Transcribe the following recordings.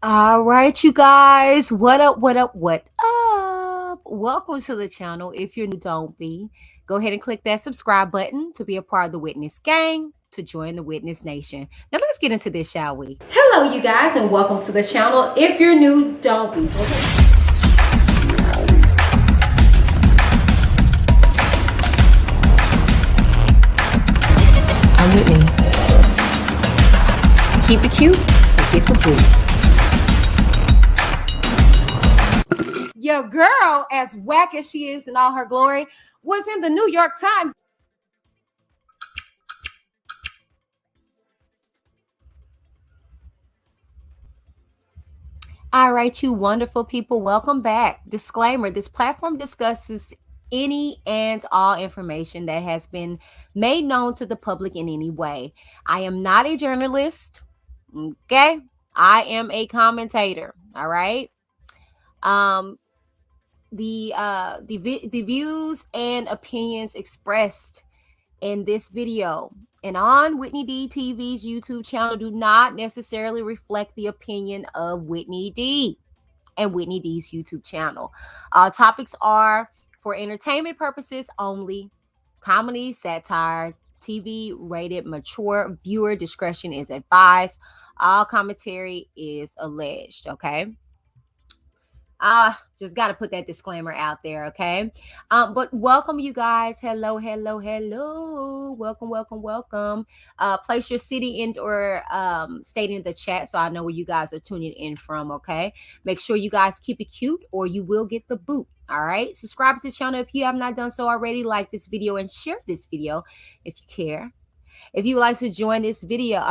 All right, you guys. What up? What up? What up? Welcome to the channel. If you're new, don't be. Go ahead and click that subscribe button to be a part of the Witness Gang, to join the Witness Nation. Now let's get into this, shall we? Hello, you guys, and welcome to the channel. If you're new, don't be. I'm Whitney. Keep it cute and get the boot. Your girl, as whack as she is in all her glory, was in the New York Times. All right, you wonderful people, welcome back. Disclaimer: this platform discusses any and all information that has been made known to the public in any way. I am not a journalist, okay? I am a commentator, all right? The views and opinions expressed in this video and on Whitney D TV's YouTube channel do not necessarily reflect the opinion of Whitney D and Whitney D's YouTube channel. Topics are for entertainment purposes only. Comedy, satire, TV rated mature. Viewer discretion is advised. All commentary is alleged, okay? Just got to put that disclaimer out there, okay? But welcome, you guys. Hello, hello, hello. Welcome, welcome, welcome. Place your city in or state in the chat so I know where you guys are tuning in from, okay? Make sure you guys keep it cute or you will get the boot, all right? Subscribe to the channel if you have not done so already. Like this video and share this video if you care. If you would like to join this video,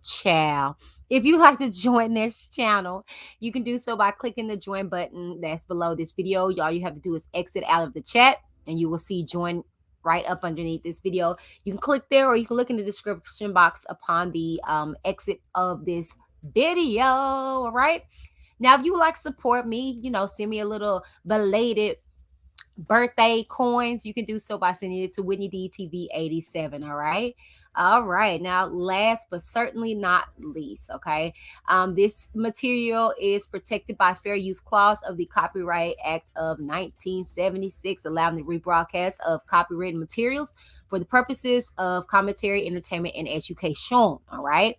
chow. If you like to join this channel, you can do so by clicking the join button that's below this video. All you have to do is exit out of the chat and you will see join right up underneath this video. You can click there or you can look in the description box upon the exit of this video. All right. Now, if you would like to support me, send me a little belated birthday coins, you can do so by sending it to Whitney DTV 87. All right, now last but certainly not least, okay, this material is protected by fair use clause of the Copyright Act of 1976, allowing the rebroadcast of copyrighted materials for the purposes of commentary, entertainment, and education. All right,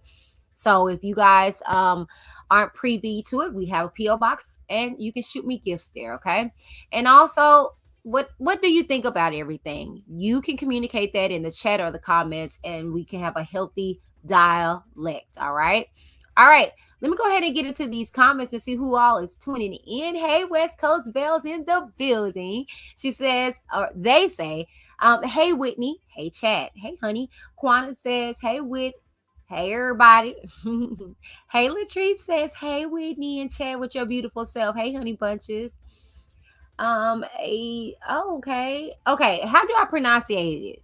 so if you guys aren't privy to it, we have a PO box and you can shoot me gifts there, okay? And also, what do you think about everything? You can communicate that in the chat or the comments and we can have a healthy dialect, all right? All right. Let me go ahead and get into these comments and see who all is tuning in. Hey, West Coast Bells in the building. She says, or they say, hey, Whitney. Hey, Chad. Hey, honey. Quana says, hey, Whit. Hey, everybody. Hey, Latrice says, hey, Whitney and Chad with your beautiful self. Hey, honey bunches. Okay. Okay. How do I pronunciate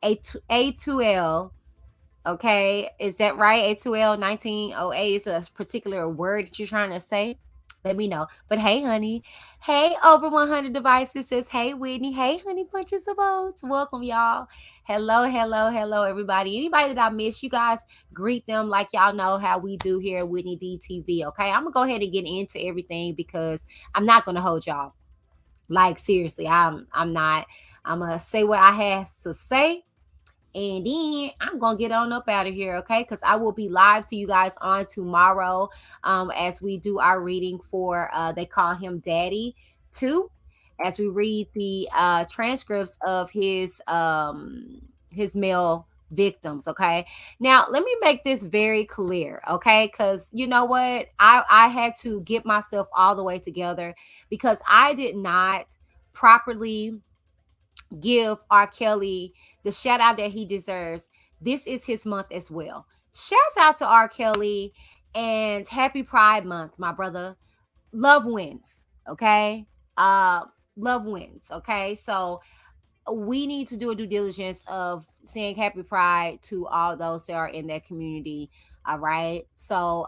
it? A2L. Okay, is that right? A2L 1908 is a particular word that you're trying to say? Let me know. But hey, honey. Hey, over 100 devices says, hey, Whitney. Hey, honey, bunches of oats. Welcome, y'all. Hello, hello, hello, everybody. Anybody that I miss, you guys greet them like y'all know how we do here at Whitney DTV. Okay, I'm gonna go ahead and get into everything because I'm not gonna hold y'all. Like seriously, I'm not. I'm gonna say what I have to say, and then I'm gonna get on up out of here, okay? Because I will be live to you guys on tomorrow, as we do our reading for they call him Daddy 2, as we read the transcripts of his male victims. Okay, now let me make this very clear, okay? Because you know what, I had to get myself all the way together because I did not properly give R. Kelly the shout out that he deserves. This is his month as well. Shouts out to R. Kelly and happy Pride Month, my brother. Love wins, okay? Uh love wins, okay? So we need to do a due diligence of saying happy pride to all those that are in that community. All right. So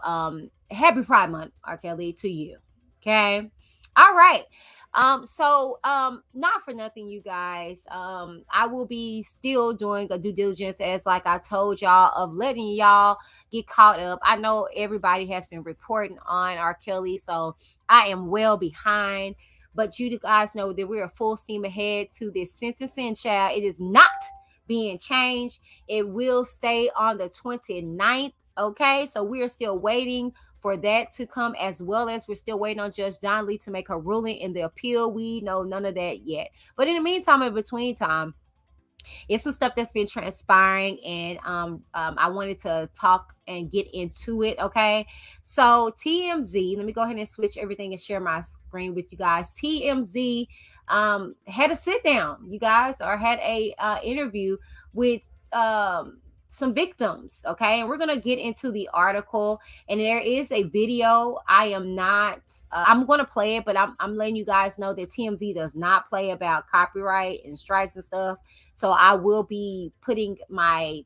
happy Pride Month, R. Kelly, to you. Okay. All right. Not for nothing, you guys. I will be still doing a due diligence as like I told y'all of letting y'all get caught up. I know everybody has been reporting on R. Kelly, so I am well behind, but you guys know that we're full steam ahead to this sentencing, child. It is not being changed. It will stay on the 29th. Okay. So we are still waiting for that to come, as well as we're still waiting on Judge Donnelly to make her ruling in the appeal. We know none of that yet. But in the meantime, in between time, it's some stuff that's been transpiring, and I wanted to talk and get into it. Okay, so TMZ, let me go ahead and switch everything and share my screen with you guys. TMZ had a sit down, you guys, or had a interview with some victims. Okay, and we're gonna get into the article, and there is a video. I am not I'm gonna play it, but I'm letting you guys know that TMZ does not play about copyright and strikes and stuff. So I will be putting my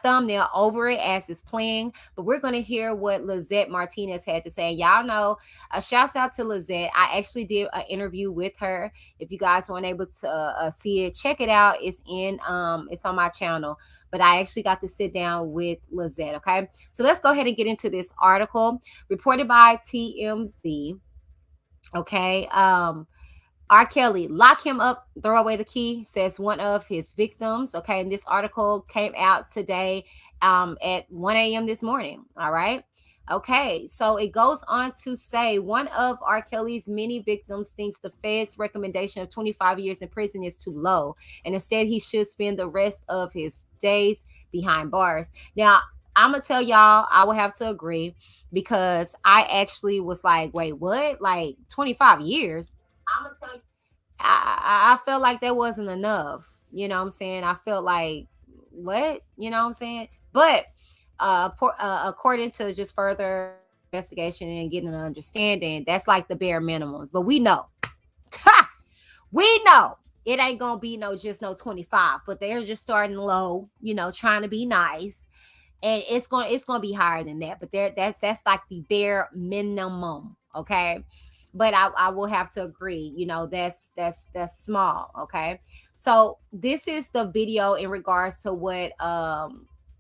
thumbnail over it as it's playing. But we're going to hear what Lizette Martinez had to say. Y'all know, a shouts out to Lizette. I actually did an interview with her. If you guys weren't able to see it, check it out. It's on my channel. But I actually got to sit down with Lizette. Okay, so let's go ahead and get into this article reported by TMZ. Okay, R. Kelly, lock him up, throw away the key, says one of his victims. Okay, and this article came out today at 1 a.m. this morning. All right. Okay, so it goes on to say one of R. Kelly's many victims thinks the Fed's recommendation of 25 years in prison is too low, and instead he should spend the rest of his days behind bars. Now, I'm gonna tell y'all, I will have to agree because I actually was like, wait, what? Like 25 years? I'm gonna tell you, I felt like that wasn't enough. You know what I'm saying? I felt like what? You know what I'm saying? But according to just further investigation and getting an understanding, that's like the bare minimums. But we know, we know it ain't gonna be no 25. But they're just starting low, trying to be nice, and it's gonna be higher than that. But that's like the bare minimum. Okay, but I will have to agree, that's small. Okay, so this is the video in regards to what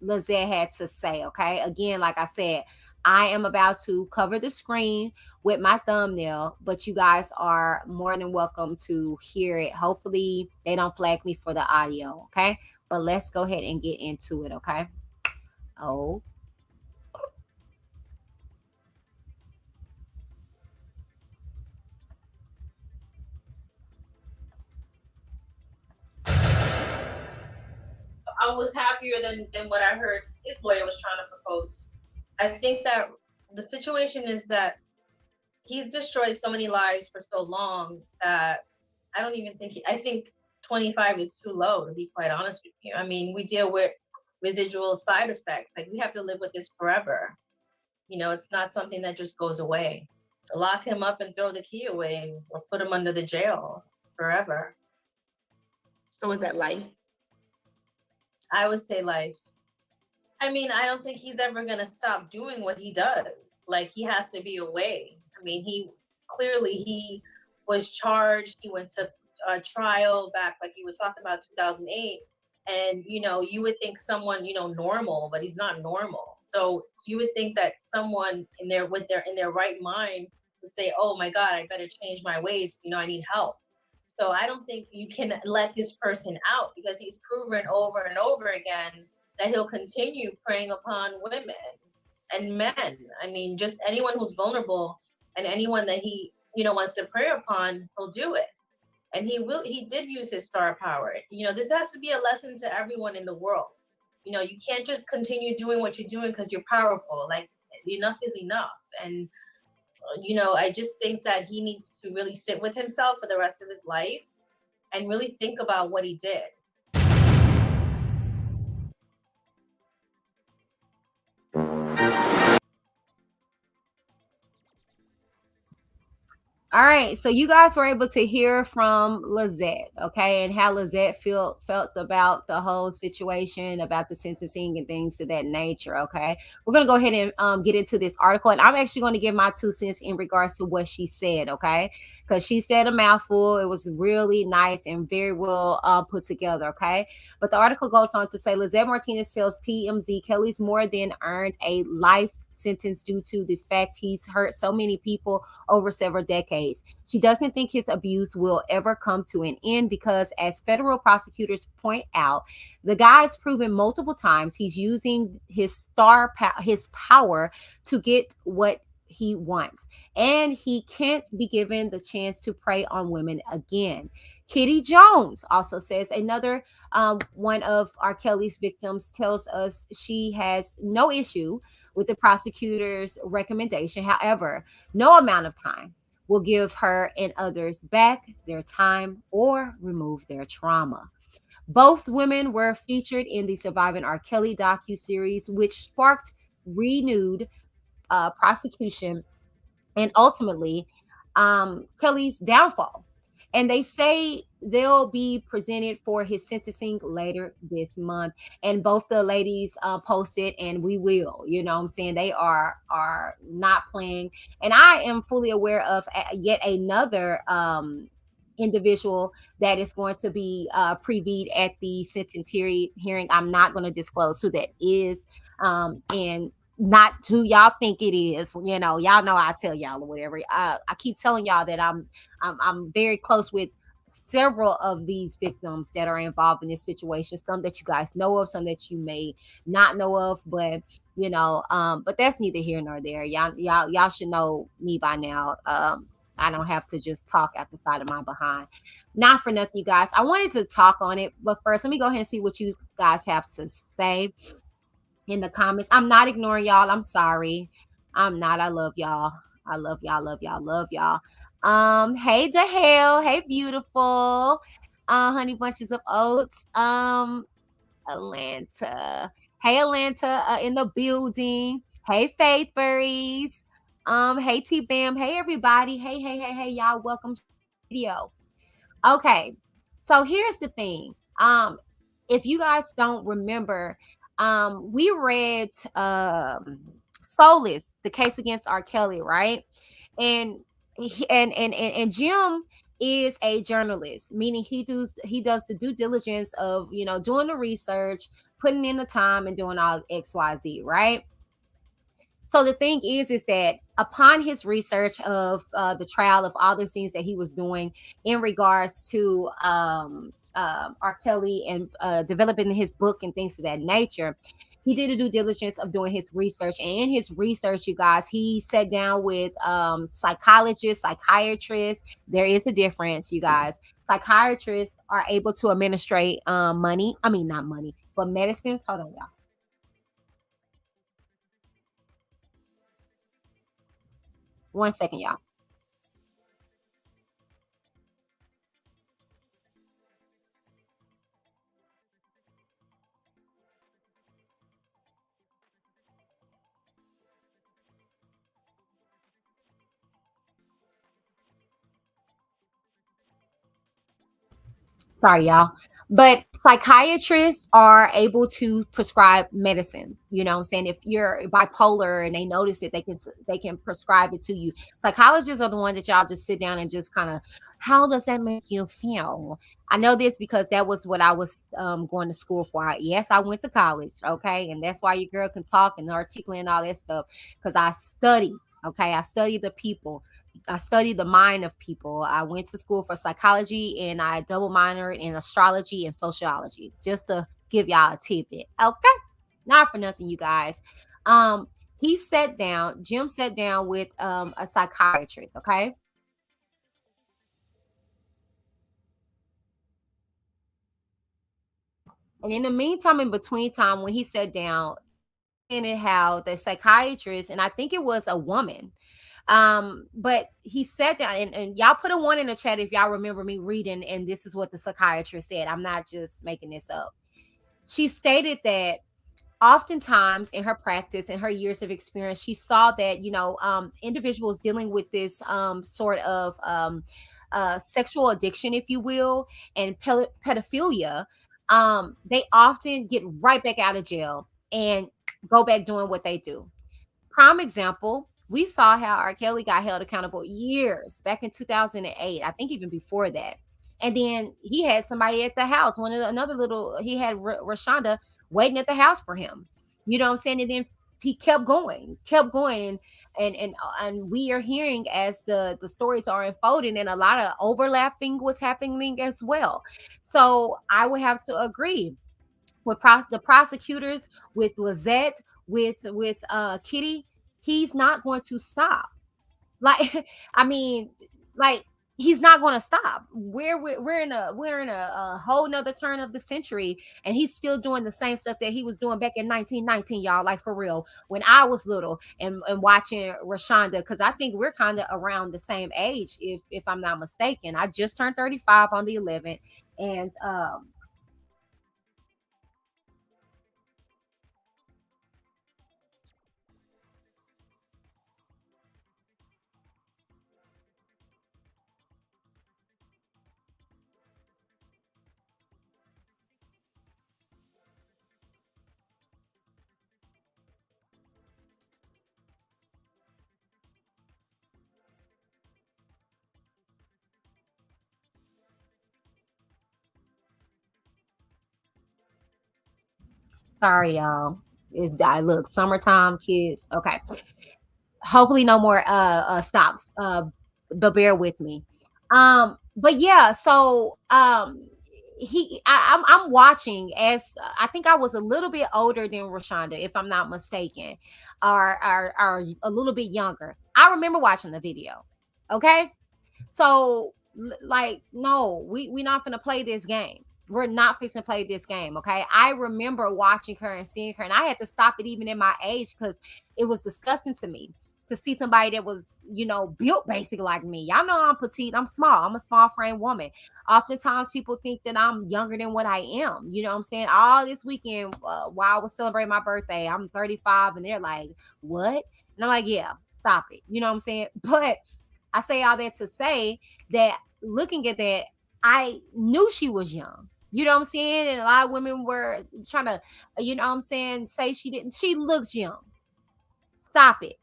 Lizette had to say. Okay, again, like I said, I am about to cover the screen with my thumbnail, but you guys are more than welcome to hear it. Hopefully they don't flag me for the audio. Okay, but let's go ahead and get into it. Okay. Oh, I was happier than what I heard his lawyer was trying to propose. I think that the situation is that he's destroyed so many lives for so long that I don't even think I think 25 is too low, to be quite honest with you. I mean, we deal with residual side effects. Like we have to live with this forever. It's not something that just goes away. Lock him up and throw the key away or put him under the jail forever. So is that life? I would say life. I mean, I don't think he's ever going to stop doing what he does. Like he has to be away. I mean, he was charged. He went to a trial back, like he was talking about, 2008. And you would think someone normal, but he's not normal. So you would think that someone in their right mind would say, "Oh my God, I better change my ways. I need help." So I don't think you can let this person out because he's proven over and over again that he'll continue preying upon women and men. I mean, just anyone who's vulnerable and anyone that he, wants to prey upon, he'll do it. And he did use his star power. This has to be a lesson to everyone in the world. You can't just continue doing what you're doing because you're powerful. Like enough is enough. And I just think that he needs to really sit with himself for the rest of his life and really think about what he did. All right, so you guys were able to hear from Lizette, okay, and how Lizette felt about the whole situation, about the sentencing and things to that nature. Okay, we're gonna go ahead and get into this article, and I'm actually going to give my 2 cents in regards to what she said. Okay, because she said a mouthful. It was really nice and very well put together. Okay, but the article goes on to say Lizette Martinez tells TMZ Kelly's more than earned a life sentence due to the fact he's hurt so many people over several decades. She doesn't think his abuse will ever come to an end because, as federal prosecutors point out, the guy's proven multiple times he's using his power to get what he wants, and he can't be given the chance to prey on women again. Kitty Jones also says another one of R. Kelly's victims tells us she has no issue with the prosecutor's recommendation. However, no amount of time will give her and others back their time or remove their trauma. Both women were featured in the Surviving R. Kelly docu-series, which sparked renewed prosecution and ultimately Kelly's downfall. And they say they'll be presented for his sentencing later this month. And both the ladies posted, and we will. You know what I'm saying? They are not playing. And I am fully aware of yet another individual that is going to be previewed at the sentence hearing. I'm not going to disclose who that is. And not who y'all think it is. Y'all know I tell y'all or whatever. I keep telling y'all that I'm very close with several of these victims that are involved in this situation. Some that you guys know of, some that you may not know of, but but that's neither here nor there. Y'all should know me by now. I don't have to just talk at the side of my behind. Not for nothing, you guys. I wanted to talk on it, but first, let me go ahead and see what you guys have to say in the comments. I'm not ignoring y'all. I'm sorry. I'm not. I love y'all. I love y'all. Love y'all. Love y'all. Hey Dahel. Hey beautiful. Honey bunches of oats. Atlanta. Hey Atlanta in the building. Hey Faith Furries. Hey T Bam. Hey everybody. Hey, y'all. Welcome to the video. Okay. So here's the thing. If you guys don't remember, we read Soulless, the case against R. Kelly, right? And and Jim is a journalist, meaning he does the due diligence of doing the research, putting in the time and doing all XYZ, right? So the thing is that upon his research of the trial of all those things that he was doing in regards to R. Kelly and developing his book and things of that nature, he did a due diligence of doing his research. And in his research, you guys, he sat down with psychologists, psychiatrists. There is a difference, you guys. Psychiatrists are able to administrate money. I mean, not money, but medicines. Hold on, y'all. One second, y'all. Sorry, y'all. But psychiatrists are able to prescribe medicines. You know what I'm saying? If you're bipolar and they notice it, they can prescribe it to you. Psychologists are the one that y'all just sit down and just kind of, how does that make you feel? I know this because that was what I was going to school for. Yes, I went to college, okay, and that's why your girl can talk and articulate and all that stuff because I study. Okay, I study the people. I studied the mind of people. I went to school for psychology and I double minored in astrology and sociology, just to give y'all a tidbit. Okay. Not for nothing, you guys. Um, Jim sat down with a psychiatrist, okay? And in the meantime, in between time, when he sat down, and it how the psychiatrist, and I think it was a woman, but he sat down and y'all put a one in the chat if y'all remember me reading, and this is what the psychiatrist said. I'm not just making this up. She stated that oftentimes in her practice and her years of experience, she saw that individuals dealing with this sort of sexual addiction, if you will, and pedophilia, they often get right back out of jail and go back doing what they do. Prime example, we saw how R.Kelly got held accountable years back in 2008. I think even before that. And then he had somebody at the house, another little, he had Rashonda waiting at the house for him. You know what I'm saying? And then he kept going. And we are hearing as the stories are unfolding and a lot of overlapping what's happening as well. So I would have to agree with the prosecutors, with Lizette, with Kitty. He's not going to stop. Like I mean, like he's not going to stop. We're in a whole nother turn of the century, and he's still doing the same stuff that he was doing back in 1919, y'all. Like for real, when I was little and watching Rashonda, because I think we're kind of around the same age, if I'm not mistaken. I just turned 35 on the 11th, and sorry, y'all. It's I look summertime kids. Okay, hopefully no more stops. But bear with me. But yeah, so I'm watching as I think I was a little bit older than Rashonda, if I'm not mistaken, or a little bit younger. I remember watching the video. Okay, so like, no, we not gonna play this game. We're not fixing to play this game. Okay. I remember watching her and seeing her, and I had to stop it even in my age because it was disgusting to me to see somebody that was, built basically like me. Y'all know I'm petite. I'm small. I'm a small frame woman. Oftentimes people think that I'm younger than what I am. You know what I'm saying? All this weekend, while I was celebrating my birthday, I'm 35, and they're like, what? And I'm like, yeah, stop it. You know what I'm saying? But I say all that to say that looking at that, I knew she was young. You know what I'm saying? And a lot of women were trying to, you know what I'm saying, say she didn't. She looks young. Stop it.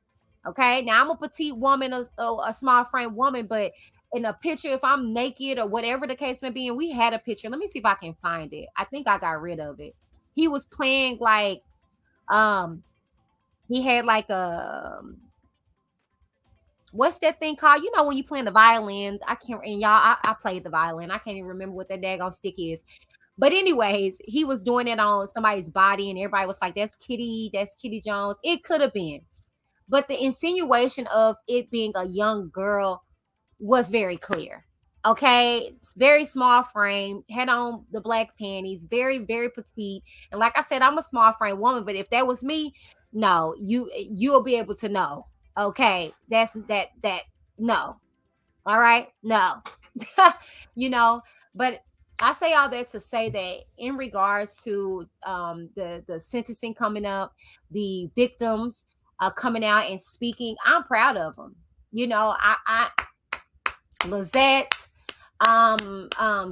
Okay. Now I'm a petite woman, a small frame woman, but in a picture, if I'm naked or whatever the case may be, and we had a picture. Let me see if I can find it. I think I got rid of it. He was playing like um he had like a what's that thing called? You know, when you playing the violin, I can't. And y'all, I played the violin. I can't even remember what that daggone stick is. But anyways, he was doing it on somebody's body, and everybody was like, "That's Kitty. That's Kitty Jones." It could have been, but the insinuation of it being a young girl was very clear. Okay, it's very small frame, had on the black panties, very very petite, and like I said, I'm a small frame woman. But if that was me, no, you'll be able to know. Okay, that no. All right, no. you know, but I say all that to say that in regards to the sentencing coming up, the victims coming out and speaking, I'm proud of them. I Lizette,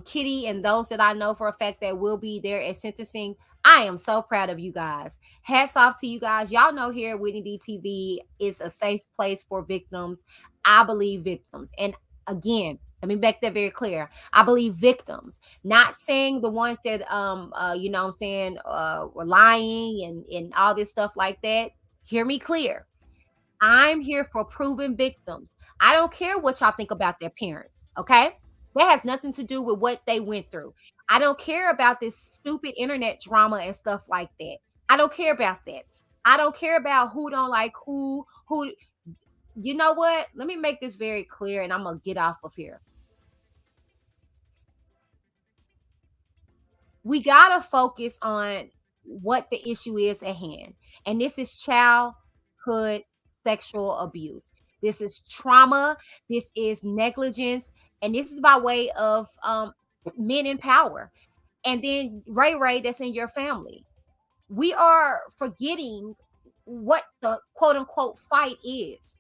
Kitty, and those that I know for a fact that will be there at sentencing. I am so proud of you guys. Hats off to you guys. Y'all know here at Whitney DTV is a safe place for victims. I believe victims. And again, let me make that very clear. I believe victims, not saying the ones that what I'm saying, were lying and all this stuff like that. Hear me clear. I'm here for proven victims. I don't care what y'all think about their parents, okay? That has nothing to do with what they went through. I don't care about this stupid internet drama and stuff like that. I don't care about that. I don't care about who don't like who you know what? Let me make this very clear and I'm going to get off of here. We got to focus on what the issue is at hand. And this is childhood sexual abuse. This is trauma. This is negligence. And this is by way of men in power. And then Ray, that's in your family. We are forgetting what the quote unquote fight is.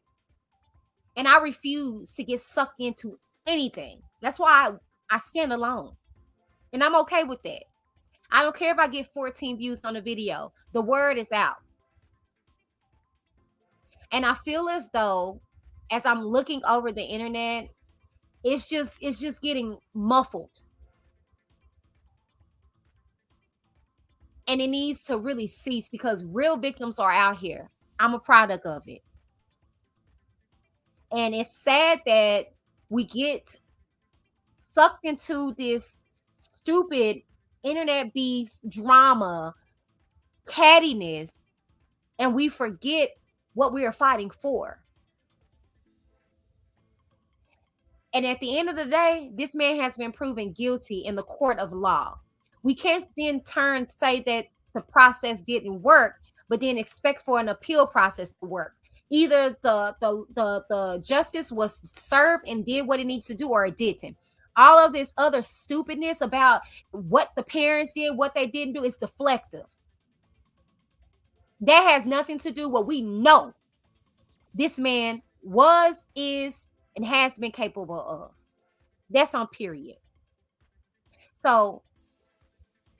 And I refuse to get sucked into anything. That's why I stand alone. And I'm okay with that. I don't care if I get 14 views on the video. The word is out. And I feel as though as I'm looking over the internet, it's just getting muffled. And it needs to really cease because real victims are out here. I'm a product of it. And it's sad that we get sucked into this stupid internet beef drama, cattiness, and we forget what we are fighting for. And at the end of the day, this man has been proven guilty in the court of law. We can't then turn say that the process didn't work, but then expect for an appeal process to work. Either the justice was served and did what it needs to do, or it didn't. All of this other stupidness about what the parents did, what they didn't do, is deflective. That has nothing to do with what we know this man was, is, and has been capable of. That's on period. So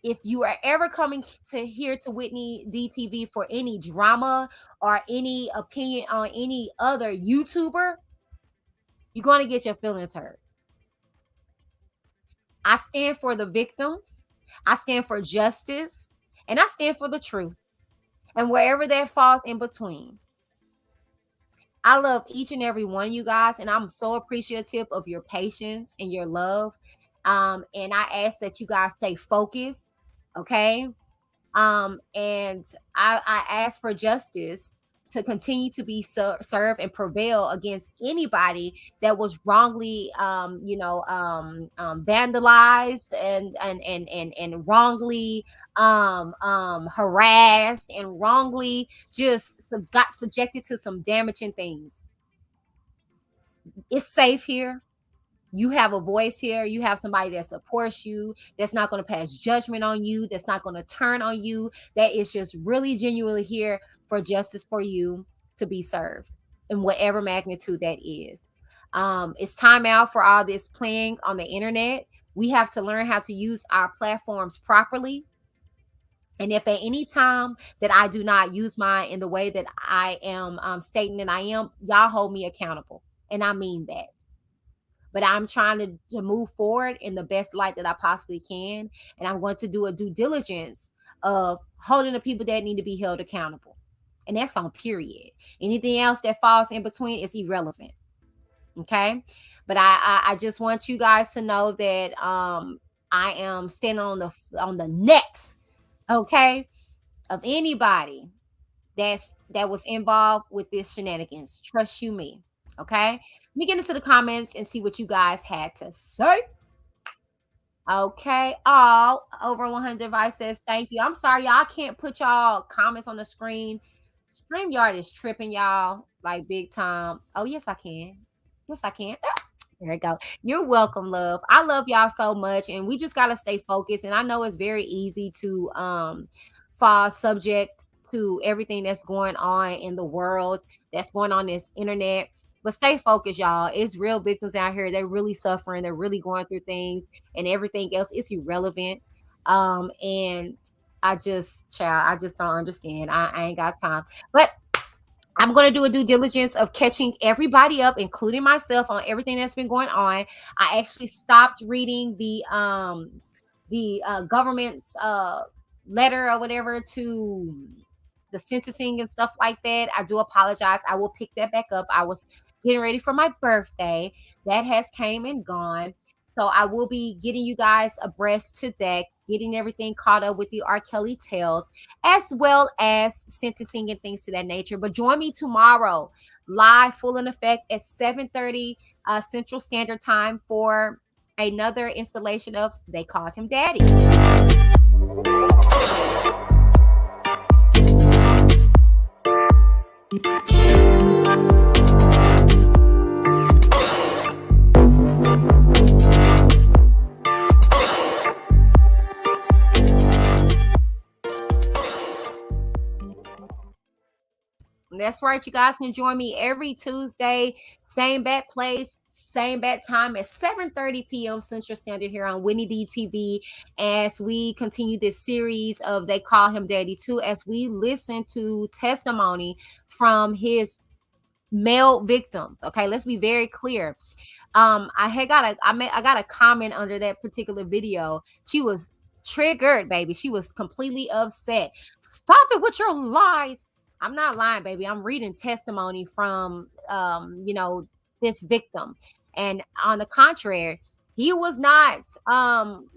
if you are ever coming to here to Whitney DTV for any drama or any opinion on any other YouTuber, you're going to get your feelings hurt. I stand for the victims. I stand for justice. And I stand for the truth. And wherever that falls in between. I love each and every one of you guys, and I'm so appreciative of your patience and your love. And I ask that you guys stay focused, okay? And I ask for justice to continue to be served and prevail against anybody that was wrongly, vandalized and wrongly harassed and wrongly just got subjected to some damaging things. It's safe here. You have a voice here. You have somebody that supports you, that's not going to pass judgment on you, that's not going to turn on you, that is just really genuinely here for justice for you to be served in whatever magnitude that is. It's time out for all this playing on the internet. We have to learn how to use our platforms properly. And if at any time that I do not use mine in the way that I am stating that I am, y'all hold me accountable. And I mean that. But I'm trying to move forward in the best light that I possibly can. And I'm going to do a due diligence of holding the people that need to be held accountable. And that's on period. Anything else that falls in between is irrelevant. Okay. But I just want you guys to know that I am standing on the necks, okay, of anybody that was involved with this shenanigans. Trust you me. Okay. Let me get into the comments and see what you guys had to say. Okay. All over 100 device says thank you. I'm sorry, y'all. I can't put y'all comments on the screen StreamYard is tripping, y'all, like big time. Oh, yes, I can. Yes, I can. There you go. You're welcome, love. I love y'all so much, and we just gotta stay focused. And I know it's very easy to fall subject to everything that's going on in the world, that's going on this internet. But stay focused, y'all. It's real victims out here. They're really suffering. They're really going through things, and everything else is irrelevant. And I just, child, I just don't understand. I ain't got time. But I'm going to do a due diligence of catching everybody up, including myself, on everything that's been going on. I actually stopped reading the government's letter or whatever to the sentencing and stuff like that. I do apologize. I will pick that back up. I was getting ready for my birthday. That has came and gone. So I will be getting you guys abreast to that, getting everything caught up with the R.Kelly tales, as well as sentencing and things to that nature. But join me tomorrow, live, full in effect at 7:30 Central Standard Time for another installation of They Called Him Daddy. That's right. You guys can join me every Tuesday, same bat place, same bat time at 7:30 p.m. Central Standard here on Winnie D TV as we continue this series of They Call Him Daddy 2 as we listen to testimony from his male victims. Okay, let's be very clear. I had got a I got a comment under that particular video. She was triggered, baby. She was completely upset. Stop it with your lies. I'm not lying, baby. I'm reading testimony from this victim. And on the contrary, he was not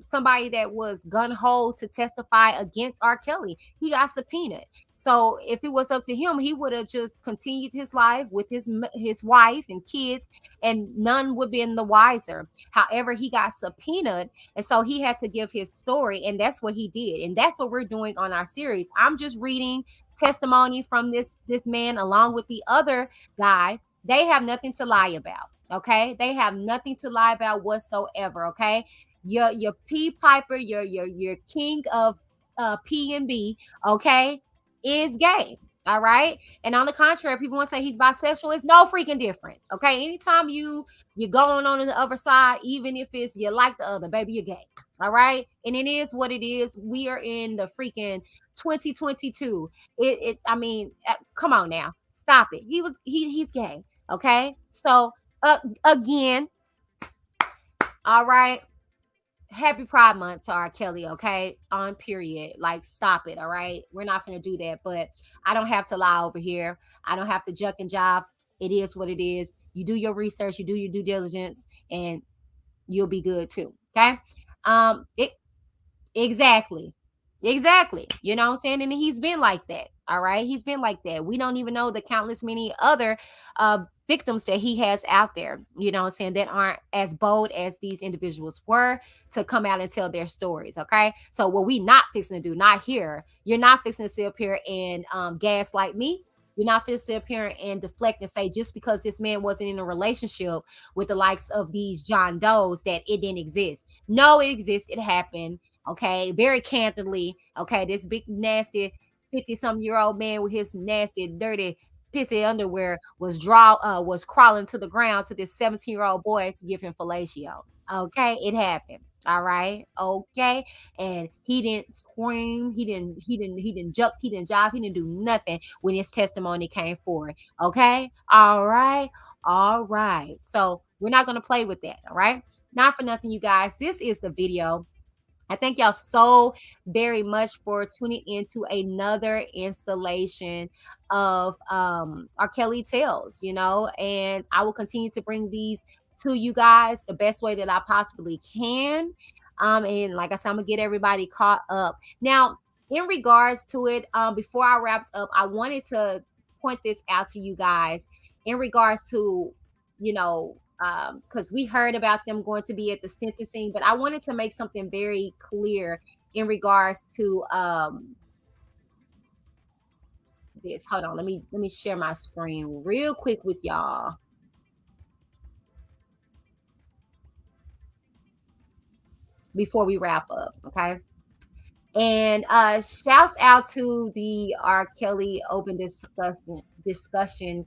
somebody that was gun ho to testify against R. Kelly. He got subpoenaed. So if it was up to him, he would have just continued his life with his wife and kids, and none would be in the wiser. However, he got subpoenaed, and so he had to give his story, and that's what he did, and that's what we're doing on our series. I'm just reading testimony from this man along with the other guy. They have nothing to lie about. Okay, they have nothing to lie about whatsoever. Okay, your P Piper, your king of P and B. Okay, is gay. All right. And on the contrary, people want to say he's bisexual. It's no freaking difference. Okay. Anytime you're going on the other side, even if it's you like the other, baby, you're gay. All right. And it is what it is. We are in the freaking 2022. I mean, come on now. Stop it. He's gay. Okay. So again, all right. Happy Pride Month to R. Kelly, okay? On period. Like, stop it, all right? We're not gonna do that. But I don't have to lie over here. I don't have to juck and jive. It is what it is. You do your research, you do your due diligence, and you'll be good too. Okay. It Exactly. Exactly. You know what I'm saying? And he's been like that. All right. He's been like that. We don't even know the countless many other victims that he has out there, you know what I'm saying, that aren't as bold as these individuals were to come out and tell their stories. Okay. So what we not fixing to do, not here, you're not fixing to sit up here and gaslight me. You're not fixing to sit up here and deflect and say just because this man wasn't in a relationship with the likes of these John Does that it didn't exist. No, it exists. It happened. Okay, very candidly. Okay, this big nasty 50-some-year-old man with his nasty, dirty, pissy underwear was crawling to the ground to this 17-year-old boy to give him fellatios. Okay, it happened. All right, okay, and he didn't scream, he didn't jump, he didn't jive, he didn't do nothing when his testimony came forward. Okay, all right, all right. So we're not gonna play with that. All right, not for nothing, you guys. This is the video. I thank y'all so very much for tuning into another installation of our Kelly Tales, and I will continue to bring these to you guys the best way that I possibly can. And like I said, I'm gonna get everybody caught up. Now, in regards to it, before I wrapped up, I wanted to point this out to you guys in regards to, you know, because we heard about them going to be at the sentencing, but I wanted to make something very clear in regards to this. Hold on, let me share my screen real quick with y'all before we wrap up, okay? And shouts out to the R. Kelly open discussion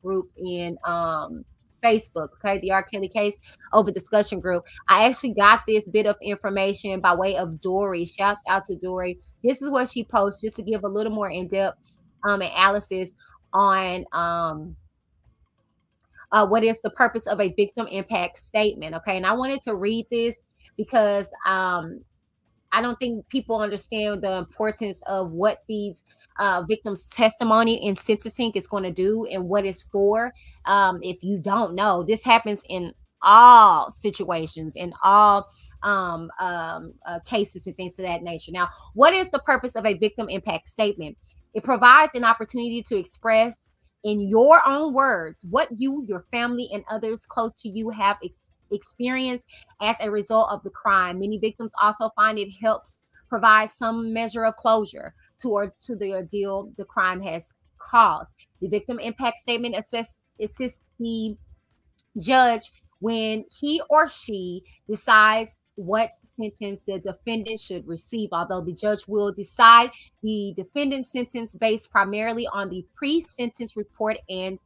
group in Facebook, okay? The R. Kelly case open discussion group. I actually got this bit of information by way of Dory. Shouts out to Dory. This is what she posts just to give a little more in-depth analysis on what is the purpose of a victim impact statement, okay? And I wanted to read this because I don't think people understand the importance of what these victims' testimony in sentencing is going to do and what it's for. If you don't know, this happens in all situations, in all cases and things of that nature. Now, what is the purpose of a victim impact statement? It provides an opportunity to express in your own words what you, your family, and others close to you have experienced as a result of the crime. Many victims also find it helps provide some measure of closure to the ordeal the crime has caused. The victim impact statement assists the judge when he or she decides what sentence the defendant should receive, although the judge will decide the defendant's sentence based primarily on the pre-sentence report and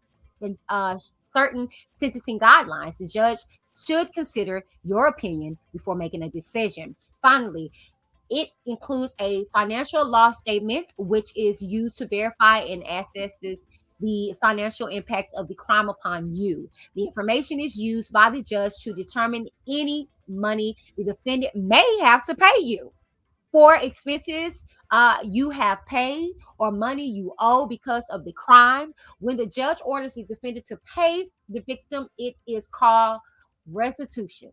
certain sentencing guidelines. The judge should consider your opinion before making a decision. Finally, it includes a financial loss statement, which is used to verify and assesses the financial impact of the crime upon you. The information is used by the judge to determine any money the defendant may have to pay you for expenses you have paid or money you owe because of the crime. When the judge orders the defendant to pay the victim, it is called restitution.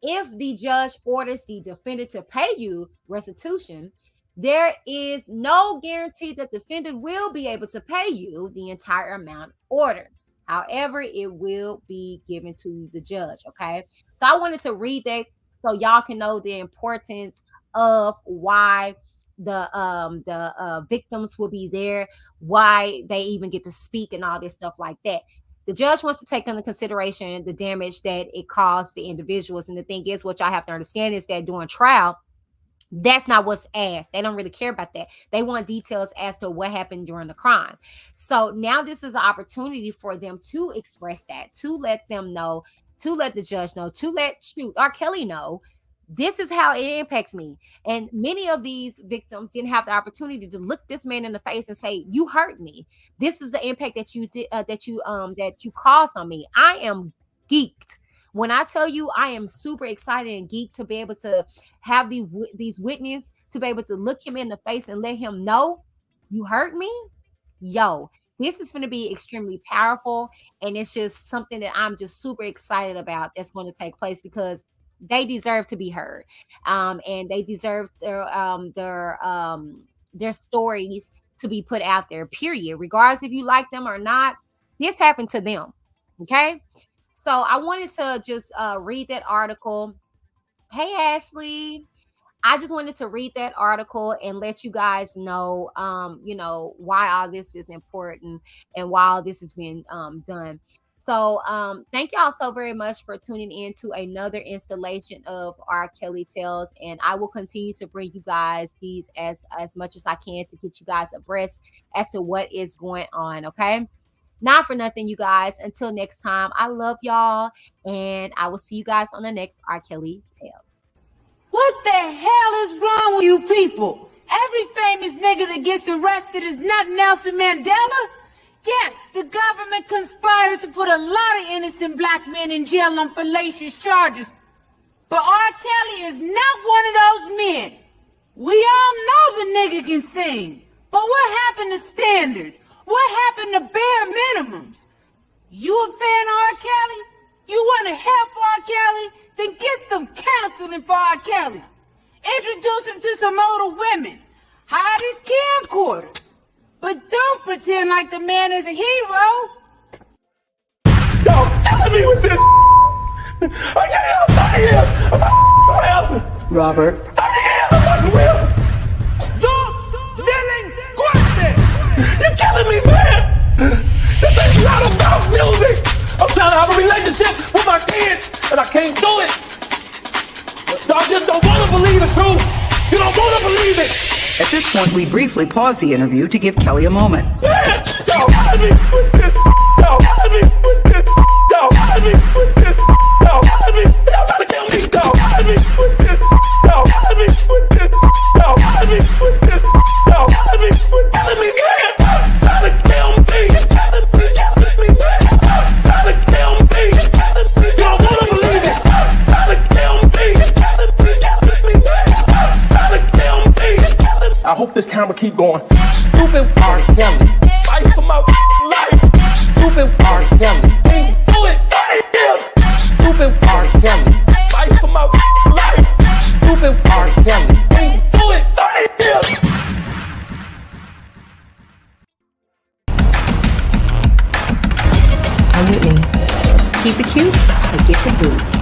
If the judge orders the defendant to pay you restitution, there is no guarantee that the defendant will be able to pay you the entire amount ordered. However, it will be given to the judge. Okay. So I wanted to read that so y'all can know the importance of why the victims will be there, why they even get to speak and all this stuff like that. The judge wants to take into consideration the damage that it caused the individuals. And the thing is, what y'all have to understand is that during trial, that's not what's asked. They don't really care about that. They want details as to what happened during the crime. So now this is an opportunity for them to express that, to let them know, to let the judge know, to let R. Kelly know, this is how it impacts me. And many of these victims didn't have the opportunity to look this man in the face and say, you hurt me. This is the impact that you did, that you caused on me. I am geeked. When I tell you I am super excited and geeked to be able to have these witnesses, to be able to look him in the face and let him know you hurt me, yo, this is going to be extremely powerful. And it's just something that I'm just super excited about that's going to take place because they deserve to be heard. And they deserve their stories to be put out there, period. Regardless if you like them or not, this happened to them. Okay. So I wanted to just read that article. Hey, Ashley. I just wanted to read that article and let you guys know, why all this is important and why all this is being done. So thank y'all so very much for tuning in to another installation of R. Kelly Tales. And I will continue to bring you guys these as much as I can to get you guys abreast as to what is going on. Okay. Not for nothing, you guys. Until next time, I love y'all. And I will see you guys on the next R. Kelly Tales. What the hell is wrong with you people? Every famous nigga that gets arrested is not Nelson Mandela. Yes, the government conspires to put a lot of innocent black men in jail on fallacious charges. But R. Kelly is not one of those men. We all know the nigga can sing. But what happened to standards? What happened to bare minimums? You a fan of R. Kelly? You want to help R. Kelly? Then get some counseling for R. Kelly. Introduce him to some older women. Hide his camcorder. But don't pretend like the man is a hero. Yo, help me with this. I can't help. I can't help. Robert. I can't help. I will. Dos delincuentes. me, man? This is not about music. I'm trying to have a relationship with my kids, and I can't do it. Y'all just don't want to believe the truth. You don't want to believe it. At this point, we briefly pause the interview to give Kelly a moment. Man, y'all got me with this. Y'all got me with this. Y'all got me with this. Y'all got me. Y'all trying to kill me. Y'all got me with this. Y'all got me with this. Y'all got me with this. Y'all got me with telling me, man, trying to kill me. Telling me, man, trying to kill me. Y'all want to believe it? Trying to kill me. Telling me, man, trying to kill me. I hope this camera keep going. Stupid R.Kelly. Fight for my life. Stupid R.Kelly. Ain't do it. Stupid R.Kelly. Fight for my life. Stupid R.Kelly. Ain't do it. I'm Whitney. Keep it cute or get the boot.